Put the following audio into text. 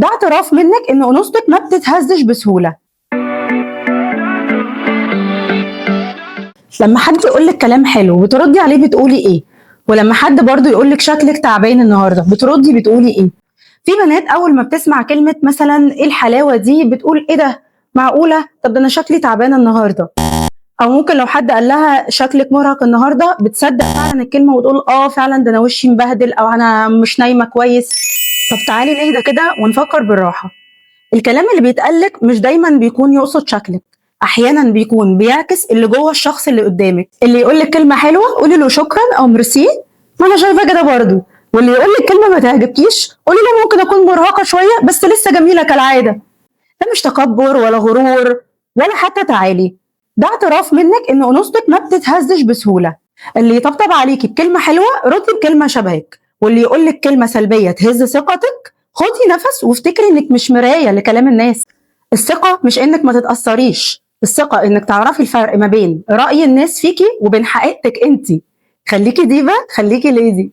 ده اعتراف منك ان انوثتك ما بتتهزش بسهوله. لما حد يقول لك كلام حلو بتردي عليه بتقولي ايه؟ ولما حد برضه يقول لك شكلك تعبان النهارده بتردي بتقولي ايه؟ في بنات اول ما بتسمع كلمه مثلا ايه الحلاوه دي بتقول ايه ده؟ معقوله؟ طب ده انا شكلي تعبانه النهارده. او ممكن لو حد قال لها شكلك مرهق النهارده بتصدق فعلا الكلمه وتقول اه فعلا ده انا وشي مبهدل او انا مش نايمه كويس. طب تعالي نهدى كده ونفكر بالراحه. الكلام اللي بيتقالك مش دايما بيكون يقصد شكلك، احيانا بيكون بيعكس اللي جوه الشخص اللي قدامك. اللي يقولك كلمه حلوه قولي له شكرا او ميرسي، ما انا شايفه كده برضه. واللي يقولك كلمه ما تعجبكيش قولي له ممكن اكون مرهقه شويه بس لسه جميله كالعاده. ده مش تكبر ولا غرور ولا حتى تعالي، ده اعتراف منك ان انوثتك ما بتتهزش بسهوله. اللي يطبطب عليكي بكلمه حلوه ردي بكلمه شبهك، واللي يقولك كلمه سلبيه تهز ثقتك خدي نفس وافتكري انك مش مرايه لكلام الناس. الثقه مش انك ما تتاثريش، الثقه انك تعرفي الفرق ما بين راي الناس فيكي وبين حقيقتك انت. خليكي ديفا، خليكي ليدي.